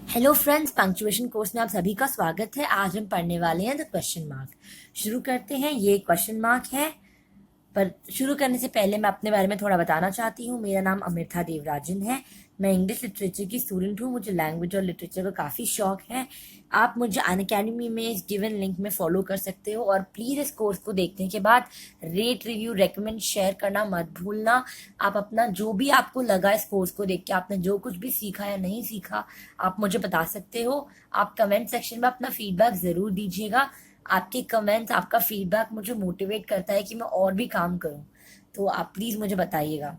Hello friends, punctuation course में आप सभी का स्वागत है। आज हम पढ़ने वाले हैं द क्वेश्चन मार्क। शुरू करते हैं। ये क्वेश्चन मार्क है, पर शुरू करने से पहले मैं अपने बारे में थोड़ा बताना चाहती हूँ। मेरा नाम अमृता देवराजन है। मैं इंग्लिश लिटरेचर की स्टूडेंट हूँ। मुझे लैंग्वेज और लिटरेचर का काफ़ी शौक है। आप मुझे अनअकैडमी में इस गिवन लिंक में फॉलो कर सकते हो। और प्लीज़ इस कोर्स को देखने के बाद रेट, रिव्यू, रेकमेंड, शेयर करना मत भूलना। आप अपना जो भी आपको लगा इस कोर्स को देख के, आपने जो कुछ भी सीखा या नहीं सीखा, आप मुझे बता सकते हो। आप कमेंट सेक्शन में अपना फीडबैक ज़रूर दीजिएगा। आपके कमेंट्स, आपका फीडबैक मुझे मोटिवेट करता है कि मैं और भी काम करूं। तो आप प्लीज़ मुझे बताइएगा।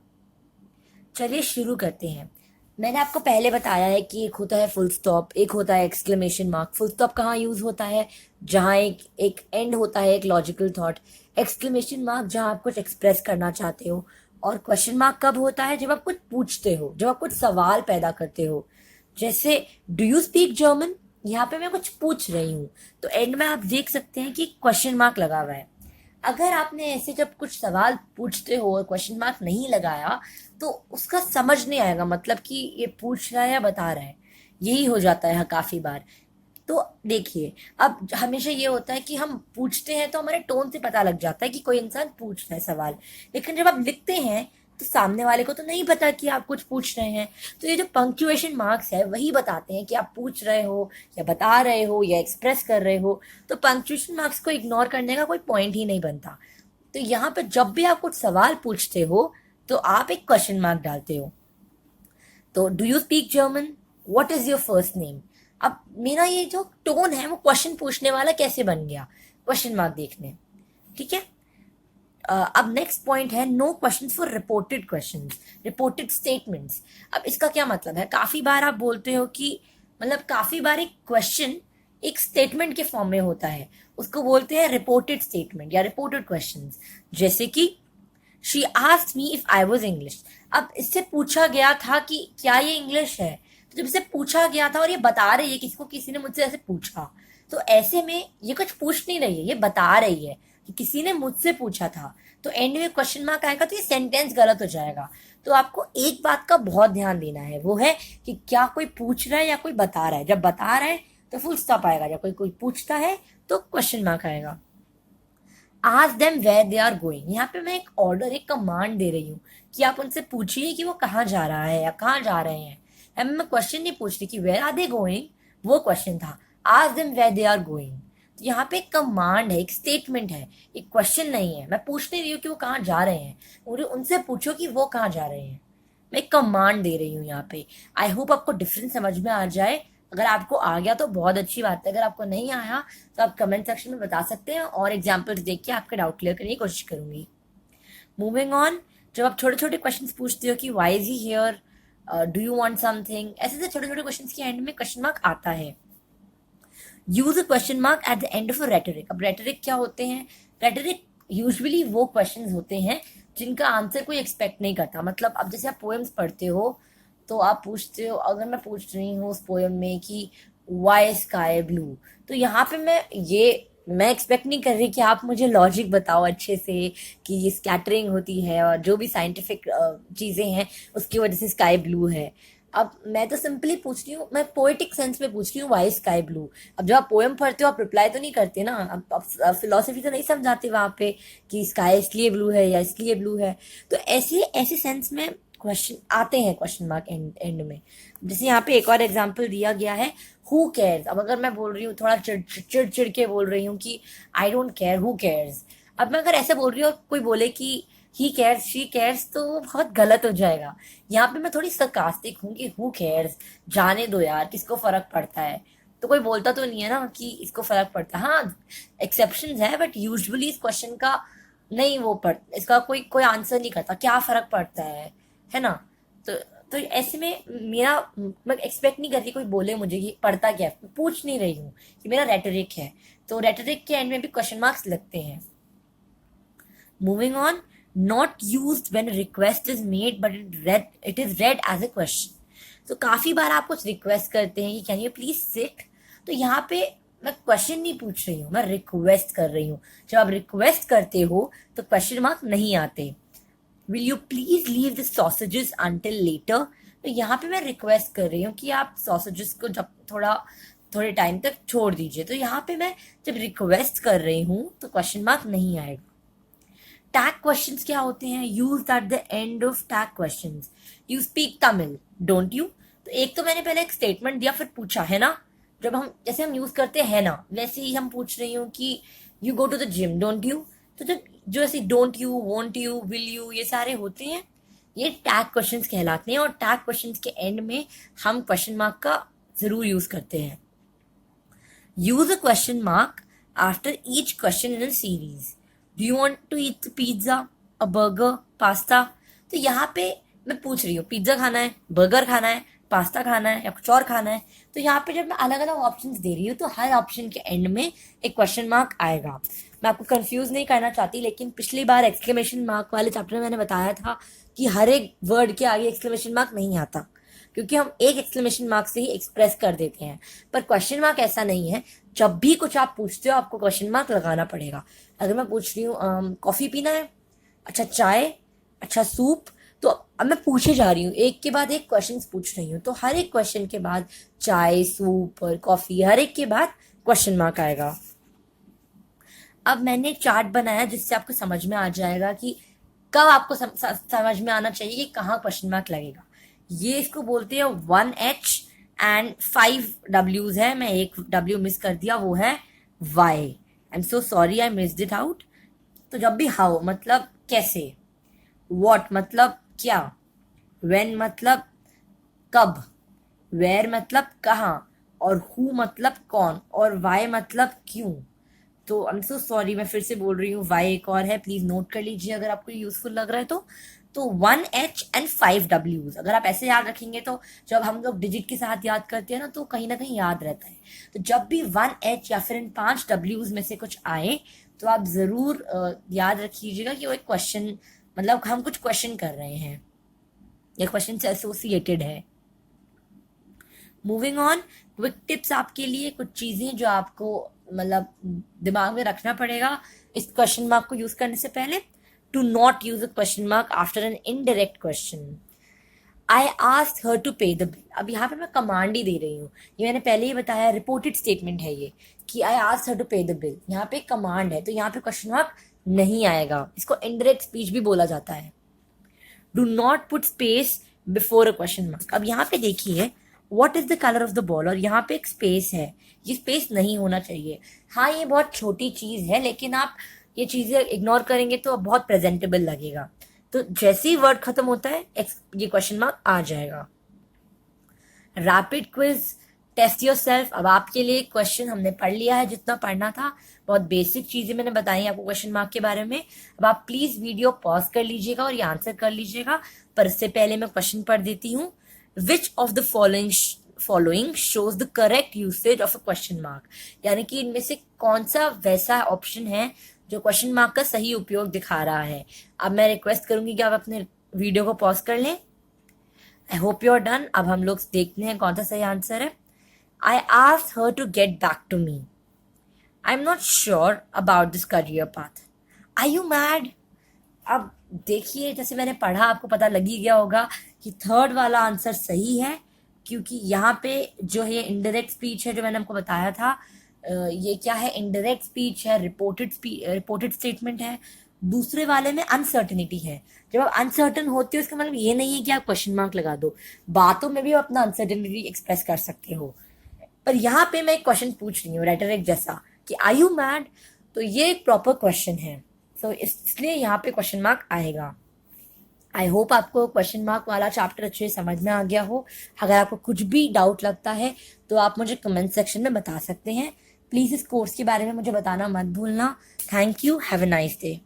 चलिए शुरू करते हैं। मैंने आपको पहले बताया है कि एक होता है फुल स्टॉप, एक होता है एक्सक्लेमेशन मार्क। फुल स्टॉप कहाँ यूज़ होता है? जहाँ एक एक एंड होता है, एक लॉजिकल थॉट। एक्सक्लेमेशन मार्क जहाँ आप कुछ एक्सप्रेस करना चाहते हो। और क्वेश्चन मार्क कब होता है? जब आप कुछ पूछते हो, जब आप कुछ सवाल पैदा करते हो। जैसे डू यू स्पीक जर्मन, यहाँ पे मैं कुछ पूछ रही हूँ, तो एंड में आप देख सकते हैं कि क्वेश्चन मार्क लगा हुआ है। अगर आपने ऐसे जब कुछ सवाल पूछते हो और क्वेश्चन मार्क नहीं लगाया, तो उसका समझ नहीं आएगा, मतलब कि ये पूछ रहा है या बता रहा है। यही हो जाता है काफी बार। तो देखिए, अब हमेशा ये होता है कि हम पूछते हैं तो हमारे टोन से पता लग जाता है कि कोई इंसान पूछ रहा है सवाल। लेकिन जब आप लिखते हैं तो सामने वाले को तो नहीं पता कि आप कुछ पूछ रहे हैं। तो ये जो पंक्चुएशन मार्क्स है वही बताते हैं कि आप पूछ रहे हो या बता रहे हो या एक्सप्रेस कर रहे हो। तो पंक्चुएशन मार्क्स को इग्नोर करने का कोई पॉइंट ही नहीं बनता। तो यहाँ पे जब भी आप कुछ सवाल पूछते हो तो आप एक क्वेश्चन मार्क डालते हो। तो do you speak German, what is your first name. अब मेरा ये जो टोन है वो क्वेश्चन पूछने वाला कैसे बन गया? क्वेश्चन मार्क देखने। ठीक है। अब नेक्स्ट पॉइंट है no question for reported question, reported statements. अब इसका क्या मतलब है? काफी बार आप बोलते हो कि, मतलब काफी बार एक क्वेश्चन एक स्टेटमेंट के फॉर्म में होता है, उसको बोलते हैं रिपोर्टेड स्टेटमेंट या रिपोर्टेड क्वेश्चन। जैसे कि she asked me if I was English. अब इससे पूछा गया था कि क्या ये इंग्लिश है। तो जब इसे पूछा गया था और ये बता रही है, किसको, किसी ने मुझसे ऐसे पूछा, तो ऐसे में ये कुछ पूछ नहीं रही है, ये बता रही है कि किसी ने मुझसे पूछा था। तो एंड में क्वेश्चन मार्क आएगा तो ये सेंटेंस गलत हो जाएगा। तो आपको एक बात का बहुत ध्यान देना है, वो है कि क्या कोई पूछ रहा है या कोई बता रहा है। जब बता रहा है तो फुल स्टॉप आएगा, जब कोई कोई पूछता है तो क्वेश्चन मार्क आएगा। Ask them where they are going, यहाँ पे मैं एक ऑर्डर, एक कमांड दे रही हूँ कि आप उनसे पूछिए कि वो कहाँ जा रहा है या कहाँ जा रहे हैं। यहाँ मैं क्वेश्चन नहीं पूछ रही कि वेयर आर दे गोइंग, वो क्वेश्चन था। Ask them where they are going, तो यहाँ पे एक कमांड है, एक स्टेटमेंट है, एक क्वेश्चन नहीं है। मैं पूछ नहीं रही हूँ कि वो कहाँ जा रहे हैं, और उनसे पूछो कि वो कहाँ जा रहे हैं। मैं एक कमांड दे रही हूँ यहाँ पे। आई होप आपको डिफरेंस समझ में आ जाए। अगर आपको आ गया तो बहुत अच्छी बात है, अगर आपको नहीं आया तो आप कमेंट सेक्शन में बता सकते हैं और एग्जाम्पल्स देख के आपके डाउट क्लियर करने की कोशिश करूंगी। Moving on. जब आप छोटे छोटे क्वेश्चन पूछते हो कि why is he here, do you want something, ऐसे छोटे छोटे क्वेश्चन के एंड में क्वेश्चन मार्क आता है। Use a question mark at the end of a rhetoric. अब रेटोरिक क्या होते हैं? रेटोरिक यूजुअली वो क्वेश्चंस होते हैं जिनका आंसर कोई एक्सपेक्ट नहीं करता। मतलब अब जैसे आप पोएम्स पढ़ते हो तो आप पूछते हो, अगर मैं पूछ रही हूँ उस पोएम में कि वाई स्काई ब्लू, तो यहाँ पे मैं एक्सपेक्ट नहीं कर रही कि आप मुझे लॉजिक बताओ अच्छे से कि ये स्कैटरिंग होती है और जो भी साइंटिफिक चीज़ें हैं उसकी वजह से स्काई ब्लू है। अब मैं तो सिंपली पूछ रही हूँ, मैं पोएटिक सेंस में पूछ रही हूँ वाई स्काई ब्लू। अब जब आप पोएम पढ़ते हो आप रिप्लाई तो नहीं करते ना, अब फिलोसफी तो नहीं समझाते वहां पे कि स्काई इसलिए ब्लू है या इसलिए ब्लू है। तो ऐसे ऐसे सेंस में क्वेश्चन आते हैं, क्वेश्चन मार्क एंड एंड में। जैसे यहाँ पे एक और एग्जांपल दिया गया है, हु केयर्स। अब अगर मैं बोल रही हूँ थोड़ा चिड़ के बोल रही हूँ कि I don't care, who cares. अब मैं अगर ऐसे बोल रही हूँ और कोई बोले कि ही केयर्स, शी केयर्स, तो वो बहुत गलत हो जाएगा। यहाँ पे मैं थोड़ी सरकास्टिक हूँ कि हु केयर्स, जाने दो यार, किसको फर्क पड़ता है। तो कोई बोलता तो नहीं है ना कि इसको फर्क पड़ता है। हाँ, एक्सेप्शन है, बट यूजुअली इस क्वेश्चन का नहीं, वो पढ़, इसका कोई कोई आंसर नहीं करता, क्या फर्क पड़ता है ना। तो तो ऐसे में मेरा, मैं एक्सपेक्ट नहीं करती कोई बोले मुझे कि पढ़ता क्या है, पूछ नहीं रही हूँ कि मेरा रेटोरिक है। तो रेटोरिक के एंड में भी क्वेश्चन मार्क्स लगते हैं। Moving on. Not used when request is made but it is read as a question. तो काफी बार आप कुछ रिक्वेस्ट करते हैं कि कैन यू प्लीज सिट, तो यहाँ पे मैं क्वेश्चन नहीं पूछ रही हूँ, मैं रिक्वेस्ट कर रही हूँ। जब आप रिक्वेस्ट करते हो तो क्वेश्चन मार्क नहीं आते। Will you please leave the sausages until later. तो यहाँ पे मैं रिक्वेस्ट कर रही हूँ कि आप सॉसेजेस को जब थोड़े टाइम तक छोड़ दीजिए। तो यहाँ पे मैं जब रिक्वेस्ट कर रही हूँ तो क्वेश्चन मार्क नहीं आएगा। टैग क्वेश्चंस क्या होते हैं? Use at the end of tag questions. You speak Tamil, don't you? तो एक तो मैंने पहले एक स्टेटमेंट दिया, फिर पूछा, है ना? जब हम जैसे हम यूज करते हैं ना, वैसे ही हम पूछ रही हूँ कि you go to the gym, don't you? तो जब जो ऐसे don't you, won't you, will you, ये सारे होते हैं, ये टैग क्वेश्चंस कहलाते हैं। और टैग क्वेश्चंस के एंड में हम क्वेश्चन मार्क का जरूर यूज करते हैं। Use a question mark after each question in a series. Do you want to eat pizza, a burger, pasta? तो यहाँ पे मैं पूछ रही हूँ पिज्जा खाना है, बर्गर खाना है, पास्ता खाना है या कुछ और खाना है। तो यहाँ पे जब मैं अलग अलग ऑप्शंस दे रही हूँ तो हर ऑप्शन के एंड में एक क्वेश्चन मार्क आएगा। मैं आपको कंफ्यूज नहीं करना चाहती, लेकिन पिछली बार एक्सक्लेमेशन मार्क वाले चैप्टर में मैंने बताया था कि हर एक वर्ड के आगे एक्सक्लेमेशन मार्क नहीं आता, क्योंकि हम एक एक्सक्लेमेशन मार्क से ही एक्सप्रेस कर देते हैं। पर क्वेश्चन मार्क ऐसा नहीं है, जब भी कुछ आप पूछते हो आपको क्वेश्चन मार्क लगाना पड़ेगा। अगर मैं पूछ रही हूँ कॉफी पीना है, अच्छा चाय, अच्छा सूप, तो अब मैं पूछे जा रही हूँ, एक के बाद एक क्वेश्चन पूछ रही हूँ, तो हर एक क्वेश्चन के बाद चाय, सूप और कॉफी, हर एक के बाद क्वेश्चन मार्क आएगा। अब मैंने चार्ट बनाया जिससे आपको समझ में आ जाएगा कि कब आपको समझ में आना चाहिए कि कहाँ क्वेश्चन मार्क लगेगा। ये इसको बोलते हैं 1H एंड 5 W's है। मैं एक W मिस कर दिया, वो है Y। I am so sorry, I missed it out. तो जब भी हाउ मतलब कैसे, वॉट मतलब क्या, वेन मतलब कब, वेयर मतलब कहाँ, और हु मतलब कौन, और वाई मतलब क्यों। तो आई एम सो सॉरी, मैं फिर से बोल रही हूँ, वाई एक और है, प्लीज नोट कर लीजिए अगर आपको यूजफुल लग रहा है तो 1H एंड 5 W's अगर आप ऐसे याद रखेंगे तो जब हम लोग डिजिट के साथ याद करते हैं ना तो कहीं ना कहीं याद रहता है। तो जब भी 1H या फिर इन 5 W's में से कुछ आए तो आप जरूर याद रखिएगा कि वो एक क्वेश्चन, मतलब हम कुछ क्वेश्चन कर रहे हैं या क्वेश्चन से एसोसिएटेड है। मूविंग ऑन, क्विक टिप्स आपके लिए, कुछ चीजें जो आपको मतलब दिमाग में रखना पड़ेगा इस क्वेश्चन मार्क को यूज करने से पहले। To not use a question mark after an indirect question. I asked her to pay the bill. अब यहाँ पे मैं कमांड ही दे रही हूँ, ये मैंने पहले ही बताया, रिपोर्टेड स्टेटमेंट है ये कि आई asked her to pay the bill. यहाँ पे कमांड है तो यहाँ पे क्वेश्चन मार्क नहीं आएगा, इसको इनडायरेक्ट स्पीच भी बोला जाता है। Do not put space before a question mark. अब यहाँ पे देखिए what is the colour of the ball, और यहाँ पे एक स्पेस है, ये स्पेस नहीं होना चाहिए। हाँ ये बहुत छोटी चीज है, लेकिन आप ये चीजें इग्नोर करेंगे तो बहुत प्रेजेंटेबल लगेगा। तो जैसे ही वर्ड खत्म होता है ये क्वेश्चन मार्क आ जाएगा। Rapid quiz, test yourself. अब आपके लिए क्वेश्चन हमने पढ़ लिया है, जितना पढ़ना था, बहुत बेसिक चीजें मैंने बताई आपको क्वेश्चन मार्क के बारे में। अब आप प्लीज वीडियो पॉज कर लीजिएगा और ये आंसर कर लीजिएगा। पर इससे पहले मैं क्वेश्चन पढ़ देती हूँ। Which of the following shows the correct usage of a question mark. यानी कि इनमें से कौन सा वैसा ऑप्शन है जो क्वेश्चन मार्क का सही उपयोग दिखा रहा है। अब मैं रिक्वेस्ट करूंगी कि आप अपने वीडियो को पॉज कर लें। I hope you are done. अब हम लोग देखते हैं कौन सा सही आंसर है। I asked her to get back to me. I am not sure about this career path. Are you mad? अब देखिए, जैसे मैंने पढ़ा आपको पता लग ही गया होगा कि थर्ड वाला आंसर सही है, क्योंकि यहाँ पे जो है इनडायरेक्ट स्पीच है, जो मैंने आपको बताया था, ये क्या है, इनडायरेक्ट स्पीच है, रिपोर्टेड स्टेटमेंट है। दूसरे वाले में अनसर्टेनिटी है। जब आप अनसर्टन होते हो इसका मतलब ये नहीं है कि आप क्वेश्चन मार्क लगा दो, बातों में भी आप अपना अनसर्टेनिटी एक्सप्रेस कर सकते हो। पर यहाँ पे मैं एक क्वेश्चन पूछ रही हूँ रेटोरिक जैसा कि आर यू मैड, तो ये एक प्रॉपर क्वेश्चन है, तो इसलिए यहाँ पे क्वेश्चन मार्क आएगा। आई होप आपको क्वेश्चन मार्क वाला चैप्टर अच्छे से समझ में आ गया हो। अगर आपको कुछ भी डाउट लगता है तो आप मुझे कमेंट सेक्शन में बता सकते हैं। प्लीज इस कोर्स के बारे में मुझे बताना मत भूलना। Thank you, have a nice day.